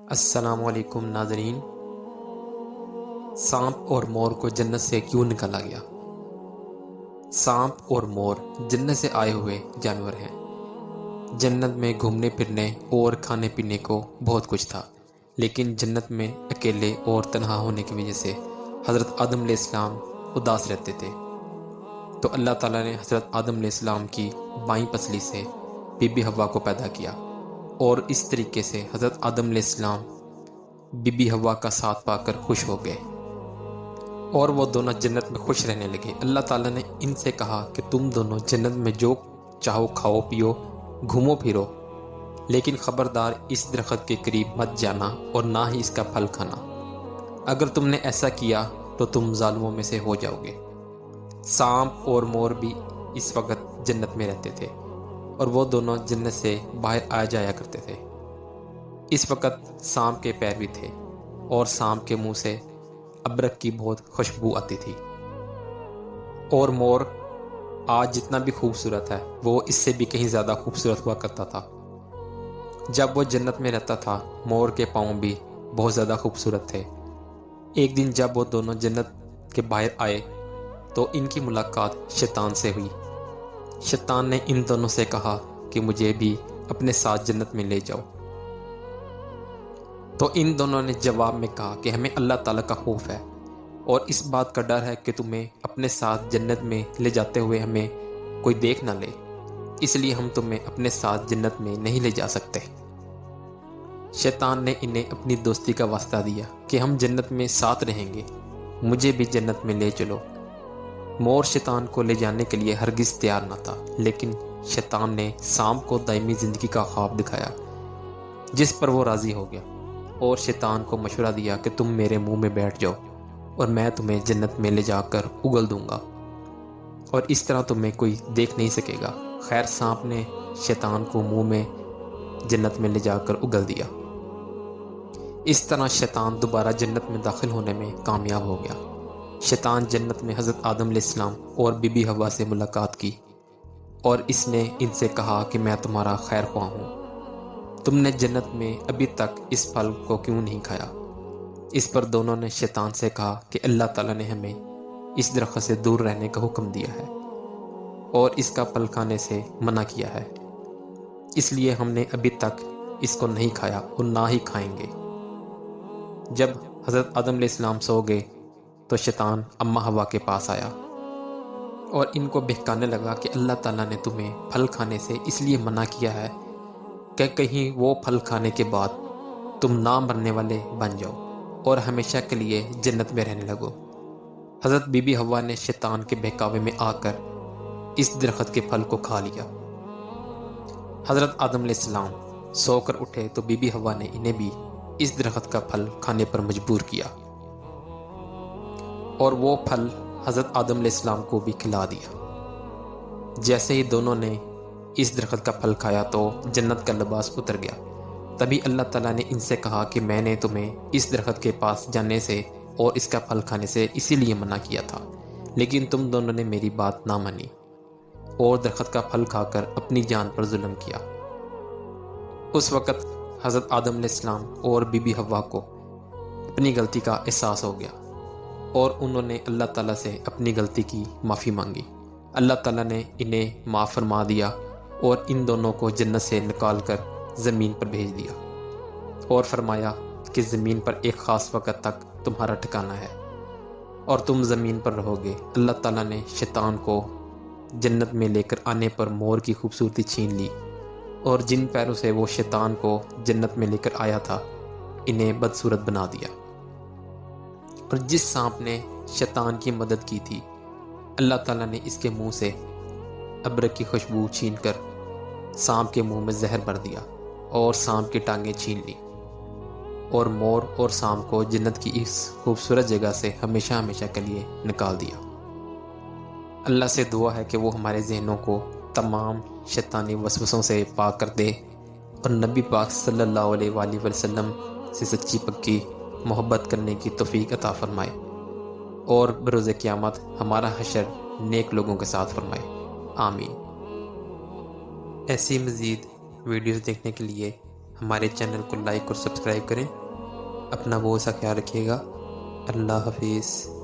السلام علیکم ناظرین۔ سانپ اور مور کو جنت سے کیوں نکالا گیا؟ سانپ اور مور جنت سے آئے ہوئے جانور ہیں۔ جنت میں گھومنے پھرنے اور کھانے پینے کو بہت کچھ تھا، لیکن جنت میں اکیلے اور تنہا ہونے کی وجہ سے حضرت آدم علیہ السلام اداس رہتے تھے۔ تو اللہ تعالیٰ نے حضرت آدم علیہ السلام کی بائیں پسلی سے بی بی حوا کو پیدا کیا، اور اس طریقے سے حضرت آدم علیہ السلام بی بی حوا کا ساتھ پا کر خوش ہو گئے، اور وہ دونوں جنت میں خوش رہنے لگے۔ اللہ تعالیٰ نے ان سے کہا کہ تم دونوں جنت میں جو چاہو کھاؤ پیو، گھومو پھرو، لیکن خبردار اس درخت کے قریب مت جانا اور نہ ہی اس کا پھل کھانا۔ اگر تم نے ایسا کیا تو تم ظالموں میں سے ہو جاؤ گے۔ سانپ اور مور بھی اس وقت جنت میں رہتے تھے، اور وہ دونوں جنت سے باہر آ جایا کرتے تھے۔ اس وقت سانپ کے پیر بھی تھے، اور سانپ کے منہ سے ابرک کی بہت خوشبو آتی تھی، اور مور آج جتنا بھی خوبصورت ہے وہ اس سے بھی کہیں زیادہ خوبصورت ہوا کرتا تھا۔ جب وہ جنت میں رہتا تھا، مور کے پاؤں بھی بہت زیادہ خوبصورت تھے۔ ایک دن جب وہ دونوں جنت کے باہر آئے تو ان کی ملاقات شیطان سے ہوئی۔ شیطان نے ان دونوں سے کہا کہ مجھے بھی اپنے ساتھ جنت میں لے جاؤ۔ تو ان دونوں نے جواب میں کہا کہ ہمیں اللہ تعالیٰ کا خوف ہے، اور اس بات کا ڈر ہے کہ تمہیں اپنے ساتھ جنت میں لے جاتے ہوئے ہمیں کوئی دیکھ نہ لے، اس لیے ہم تمہیں اپنے ساتھ جنت میں نہیں لے جا سکتے۔ شیطان نے انہیں اپنی دوستی کا واسطہ دیا کہ ہم جنت میں ساتھ رہیں گے، مجھے بھی جنت میں لے چلو۔ مور شیطان کو لے جانے کے لیے ہرگز تیار نہ تھا، لیکن شیطان نے سانپ کو دائمی زندگی کا خواب دکھایا، جس پر وہ راضی ہو گیا، اور شیطان کو مشورہ دیا کہ تم میرے منہ میں بیٹھ جاؤ اور میں تمہیں جنت میں لے جا کر اگل دوں گا، اور اس طرح تمہیں کوئی دیکھ نہیں سکے گا۔ خیر، سانپ نے شیطان کو منہ میں جنت میں لے جا کر اگل دیا۔ اس طرح شیطان دوبارہ جنت میں داخل ہونے میں کامیاب ہو گیا۔ شیطان جنت میں حضرت آدم علیہ السلام اور بی بی حوا سے ملاقات کی، اور اس نے ان سے کہا کہ میں تمہارا خیر خواہ ہوں، تم نے جنت میں ابھی تک اس پھل کو کیوں نہیں کھایا؟ اس پر دونوں نے شیطان سے کہا کہ اللہ تعالیٰ نے ہمیں اس درخت سے دور رہنے کا حکم دیا ہے، اور اس کا پھل کھانے سے منع کیا ہے، اس لیے ہم نے ابھی تک اس کو نہیں کھایا اور نہ ہی کھائیں گے۔ جب حضرت آدم علیہ السلام سو گئے تو شیطان اماں حوا کے پاس آیا اور ان کو بہکانے لگا کہ اللہ تعالیٰ نے تمہیں پھل کھانے سے اس لیے منع کیا ہے کہ کہیں وہ پھل کھانے کے بعد تم نہ مرنے والے بن جاؤ اور ہمیشہ کے لیے جنت میں رہنے لگو۔ حضرت بی بی حوا نے شیطان کے بہکاوے میں آ کر اس درخت کے پھل کو کھا لیا۔ حضرت آدم علیہ السلام سو کر اٹھے تو بی بی حوا نے انہیں بھی اس درخت کا پھل کھانے پر مجبور کیا، اور وہ پھل حضرت آدم علیہ السلام کو بھی کھلا دیا۔ جیسے ہی دونوں نے اس درخت کا پھل کھایا تو جنت کا لباس اتر گیا۔ تبھی اللہ تعالیٰ نے ان سے کہا کہ میں نے تمہیں اس درخت کے پاس جانے سے اور اس کا پھل کھانے سے اسی لیے منع کیا تھا، لیکن تم دونوں نے میری بات نہ مانی اور درخت کا پھل کھا کر اپنی جان پر ظلم کیا۔ اس وقت حضرت آدم علیہ السلام اور بی بی حوا کو اپنی غلطی کا احساس ہو گیا، اور انہوں نے اللہ تعالیٰ سے اپنی غلطی کی معافی مانگی۔ اللہ تعالیٰ نے انہیں معاف فرما دیا اور ان دونوں کو جنت سے نکال کر زمین پر بھیج دیا، اور فرمایا کہ زمین پر ایک خاص وقت تک تمہارا ٹھکانہ ہے اور تم زمین پر رہو گے۔ اللہ تعالیٰ نے شیطان کو جنت میں لے کر آنے پر مور کی خوبصورتی چھین لی، اور جن پیروں سے وہ شیطان کو جنت میں لے کر آیا تھا انہیں بدصورت بنا دیا۔ اور جس سانپ نے شیطان کی مدد کی تھی، اللہ تعالیٰ نے اس کے منہ سے ابرک کی خوشبو چھین کر سانپ کے منہ میں زہر بھر دیا اور سانپ کی ٹانگیں چھین لی، اور مور اور سانپ کو جنت کی اس خوبصورت جگہ سے ہمیشہ ہمیشہ کے لیے نکال دیا۔ اللہ سے دعا ہے کہ وہ ہمارے ذہنوں کو تمام شیطانی وسوسوں سے پاک کر دے، اور نبی پاک صلی اللہ علیہ وآلہ وسلم سے سچی پکی محبت کرنے کی توفیق عطا فرمائے، اور بروز قیامت ہمارا حشر نیک لوگوں کے ساتھ فرمائے، آمین۔ ایسی مزید ویڈیوز دیکھنے کے لیے ہمارے چینل کو لائک اور سبسکرائب کریں۔ اپنا بہت سا خیال رکھیے گا۔ اللہ حافظ۔